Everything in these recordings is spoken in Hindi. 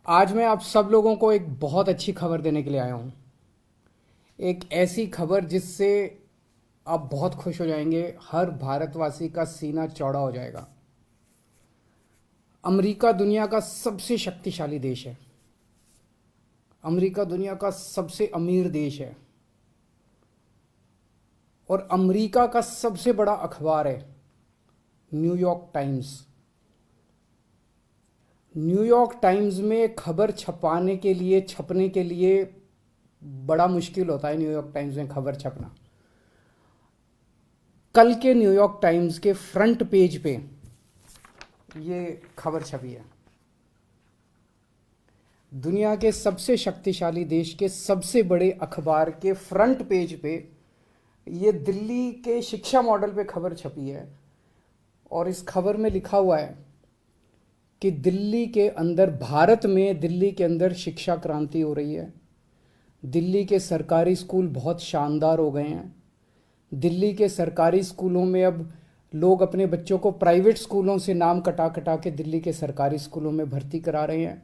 आज मैं आप सब लोगों को एक बहुत अच्छी खबर देने के लिए आया हूँ। एक ऐसी खबर जिससे आप बहुत खुश हो जाएंगे, हर भारतवासी का सीना चौड़ा हो जाएगा। अमेरिका दुनिया का सबसे शक्तिशाली देश है। अमेरिका दुनिया का सबसे अमीर देश है और अमेरिका का सबसे बड़ा अखबार है न्यूयॉर्क टाइम्स। न्यूयॉर्क टाइम्स में खबर छपने के लिए बड़ा मुश्किल होता है। न्यूयॉर्क टाइम्स में खबर छपना, कल के न्यूयॉर्क टाइम्स के फ्रंट पेज पे ये खबर छपी है। दुनिया के सबसे शक्तिशाली देश के सबसे बड़े अखबार के फ्रंट पेज पे ये दिल्ली के शिक्षा मॉडल पे खबर छपी है और इस खबर में लिखा हुआ है कि दिल्ली के अंदर, भारत में दिल्ली के अंदर शिक्षा क्रांति हो रही है। दिल्ली के सरकारी स्कूल बहुत शानदार हो गए हैं। दिल्ली के सरकारी स्कूलों में अब लोग अपने बच्चों को प्राइवेट स्कूलों से नाम कटा कटा के दिल्ली के सरकारी स्कूलों में भर्ती करा रहे हैं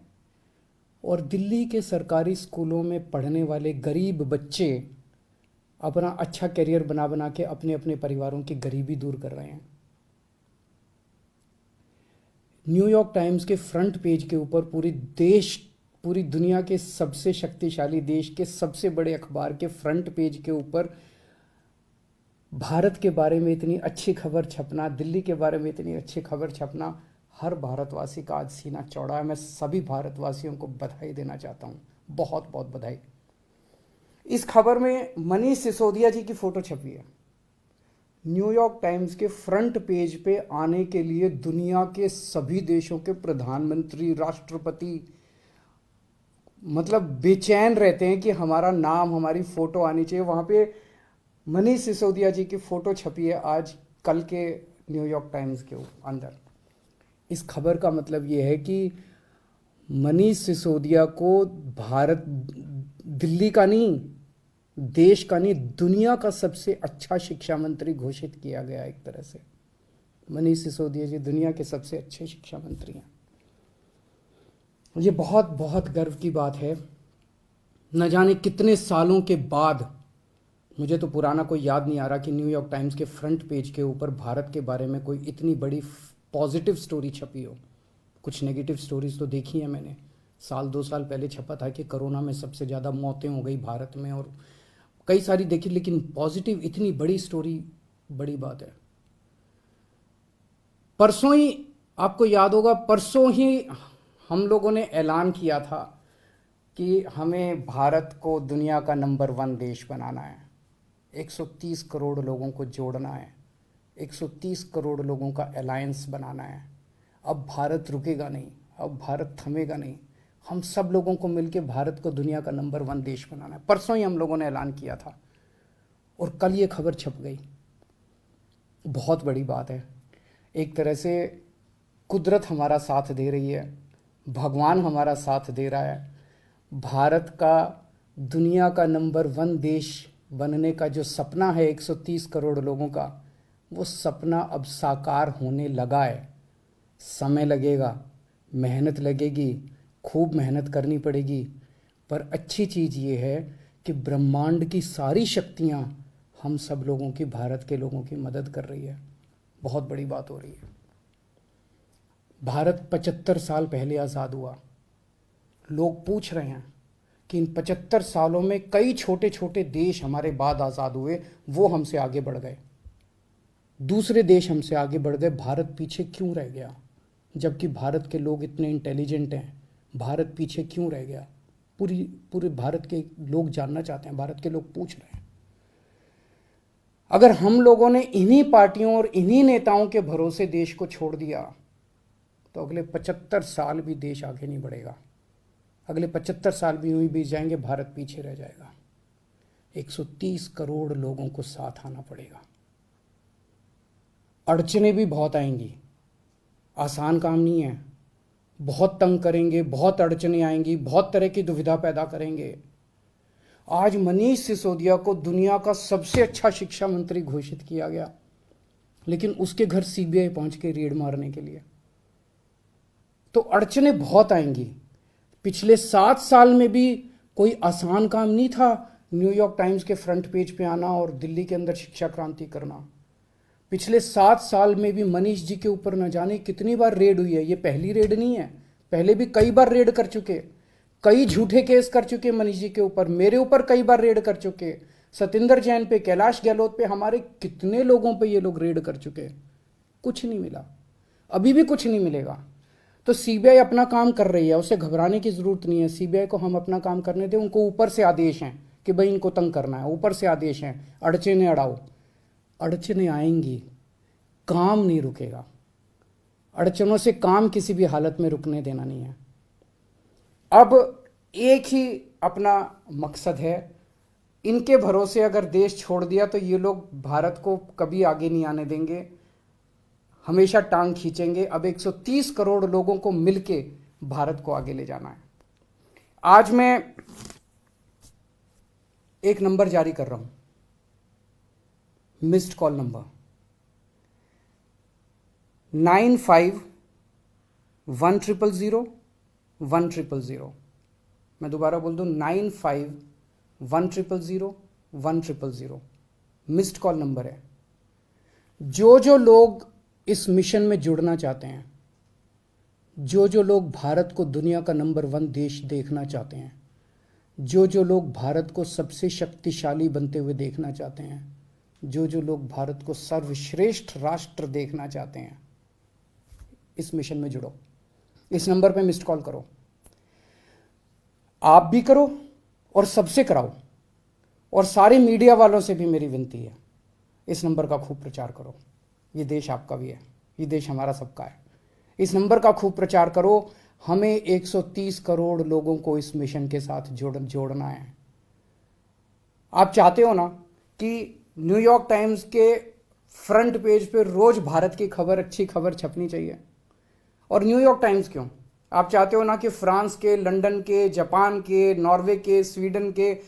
और दिल्ली के सरकारी स्कूलों में पढ़ने वाले गरीब बच्चे अपना अच्छा करियर बना बना के अपने अपने परिवारों की गरीबी दूर कर रहे हैं। न्यूयॉर्क टाइम्स के फ्रंट पेज के ऊपर पूरी दुनिया के सबसे शक्तिशाली देश के सबसे बड़े अखबार के फ्रंट पेज के ऊपर भारत के बारे में इतनी अच्छी खबर छपना, दिल्ली के बारे में इतनी अच्छी खबर छपना, हर भारतवासी का आज सीना चौड़ा है। मैं सभी भारतवासियों को बधाई देना चाहता हूँ, बहुत बहुत बधाई। इस खबर में मनीष सिसोदिया जी की फोटो छपी है। न्यूयॉर्क टाइम्स के फ्रंट पेज पे आने के लिए दुनिया के सभी देशों के प्रधानमंत्री, राष्ट्रपति मतलब बेचैन रहते हैं कि हमारा नाम, हमारी फोटो आनी चाहिए। वहाँ पे मनीष सिसोदिया जी की फोटो छपी है आज कल के न्यूयॉर्क टाइम्स के अंदर। इस खबर का मतलब ये है कि मनीष सिसोदिया को भारत, दिल्ली का नहीं, देश का नहीं, दुनिया का सबसे अच्छा शिक्षा मंत्री घोषित किया गया। एक तरह से मनीष सिसोदिया जी दुनिया के सबसे अच्छे शिक्षा मंत्री हैं। ये बहुत बहुत गर्व की बात है। न जाने कितने सालों के बाद, मुझे तो पुराना कोई याद नहीं आ रहा कि न्यूयॉर्क टाइम्स के फ्रंट पेज के ऊपर भारत के बारे में कोई इतनी बड़ी पॉजिटिव स्टोरी छपी हो। कुछ नेगेटिव स्टोरीज तो देखी है मैंने। 1-2 साल पहले छपा था कि कोरोना में सबसे ज़्यादा मौतें हो गई भारत में, और कई सारी देखी, लेकिन पॉजिटिव इतनी बड़ी स्टोरी बड़ी बात है। परसों ही, आपको याद होगा, परसों ही हम लोगों ने ऐलान किया था कि हमें भारत को दुनिया का नंबर 1 देश बनाना है। 130 करोड़ लोगों को जोड़ना है, 130 करोड़ लोगों का अलायंस बनाना है। अब भारत रुकेगा नहीं, अब भारत थमेगा नहीं। हम सब लोगों को मिलकर भारत को दुनिया का नंबर 1 देश बनाना है। परसों ही हम लोगों ने ऐलान किया था और कल ये खबर छप गई। बहुत बड़ी बात है। एक तरह से कुदरत हमारा साथ दे रही है, भगवान हमारा साथ दे रहा है। भारत का दुनिया का नंबर 1 देश बनने का जो सपना है 130 करोड़ लोगों का, वो सपना अब साकार होने लगा है। समय लगेगा, मेहनत लगेगी, खूब मेहनत करनी पड़ेगी, पर अच्छी चीज़ ये है कि ब्रह्मांड की सारी शक्तियाँ हम सब लोगों की, भारत के लोगों की मदद कर रही है। बहुत बड़ी बात हो रही है। भारत 75 साल पहले आज़ाद हुआ। लोग पूछ रहे हैं कि इन 75 सालों में कई छोटे छोटे देश हमारे बाद आज़ाद हुए, वो हमसे आगे बढ़ गए, दूसरे देश हमसे आगे बढ़ गए, भारत पीछे क्यों रह गया? जबकि भारत के लोग इतने इंटेलिजेंट हैं, भारत पीछे क्यों रह गया? पूरे भारत के लोग जानना चाहते हैं, भारत के लोग पूछ रहे हैं। अगर हम लोगों ने इन्हीं पार्टियों और इन्हीं नेताओं के भरोसे देश को छोड़ दिया तो अगले 75 साल भी देश आगे नहीं बढ़ेगा। अगले 75 साल भी यूं ही बीत जाएंगे, भारत पीछे रह जाएगा। 130 करोड़ लोगों को साथ आना पड़ेगा। अड़चने भी बहुत आएंगी, आसान काम नहीं है। बहुत तंग करेंगे, बहुत अड़चने आएंगी, बहुत तरह की दुविधा पैदा करेंगे। आज मनीष सिसोदिया को दुनिया का सबसे अच्छा शिक्षा मंत्री घोषित किया गया, लेकिन उसके घर सीबीआई पहुंच के रेड मारने के लिए। तो अड़चनें बहुत आएंगी। पिछले 7 साल में भी कोई आसान काम नहीं था न्यूयॉर्क टाइम्स के फ्रंट पेज पे आना और दिल्ली के अंदर शिक्षा क्रांति करना। पिछले 7 साल में भी मनीष जी के ऊपर न जाने कितनी बार रेड हुई है। ये पहली रेड नहीं है, पहले भी कई बार रेड कर चुके, कई झूठे केस कर चुके मनीष जी के ऊपर, मेरे ऊपर कई बार रेड कर चुके, सतिंदर जैन पे, कैलाश गहलोत पे, हमारे कितने लोगों पे ये लोग रेड कर चुके, कुछ नहीं मिला, अभी भी कुछ नहीं मिलेगा। तो सीबीआई अपना काम कर रही है, उसे घबराने की जरूरत नहीं है। सीबीआई को हम अपना काम करने दें। उनको ऊपर से आदेश हैं कि भाई इनको तंग करना है, ऊपर से आदेश हैं, अड़चने अड़ाओ। अड़चने आएंगी, काम नहीं रुकेगा। अड़चनों से काम किसी भी हालत में रुकने देना नहीं है। अब एक ही अपना मकसद है, इनके भरोसे अगर देश छोड़ दिया तो ये लोग भारत को कभी आगे नहीं आने देंगे, हमेशा टांग खींचेंगे। अब 130 करोड़ लोगों को मिलके भारत को आगे ले जाना है। आज मैं एक नंबर जारी कर रहा हूं, मिस्ड कॉल नंबर 95100100 मैं दोबारा बोल दूं 95100100 मिस्ड कॉल नंबर है। जो लोग इस मिशन में जुड़ना चाहते हैं, जो लोग भारत को दुनिया का नंबर 1 देश देखना चाहते हैं, जो लोग भारत को सबसे शक्तिशाली बनते हुए देखना चाहते हैं, जो लोग भारत को सर्वश्रेष्ठ राष्ट्र देखना चाहते हैं, इस मिशन में जुड़ो। इस नंबर पे मिस्ड कॉल करो, आप भी करो और सबसे कराओ। और सारे मीडिया वालों से भी मेरी विनती है, इस नंबर का खूब प्रचार करो। ये देश आपका भी है, ये देश हमारा सबका है। इस नंबर का खूब प्रचार करो। हमें 130 करोड़ लोगों को इस मिशन के साथ जोड़ना है। आप चाहते हो ना कि न्यूयॉर्क टाइम्स के फ्रंट पेज पे रोज भारत की खबर, अच्छी खबर छपनी चाहिए। और न्यूयॉर्क टाइम्स क्यों, आप चाहते हो ना कि फ्रांस के, लंदन के, जापान के, नॉर्वे के, स्वीडन के,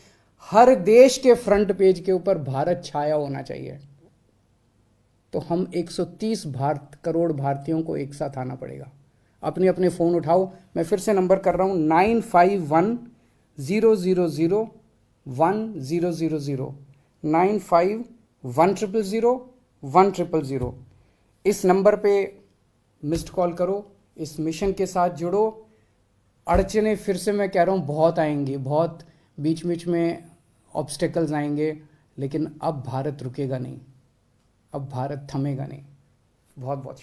हर देश के फ्रंट पेज के ऊपर भारत छाया होना चाहिए। तो हम 130 करोड़ भारतीयों को एक साथ आना पड़ेगा। अपने अपने फ़ोन उठाओ, मैं फिर से नंबर कर रहा हूँ 95100100 95100100 इस नंबर पे मिस्ड कॉल करो, इस मिशन के साथ जुड़ो। अड़चने फिर से मैं कह रहा हूँ बहुत आएंगी, बहुत बीच बीच में ऑब्स्टेकल्स आएंगे, लेकिन अब भारत रुकेगा नहीं, अब भारत थमेगा नहीं। बहुत बहुत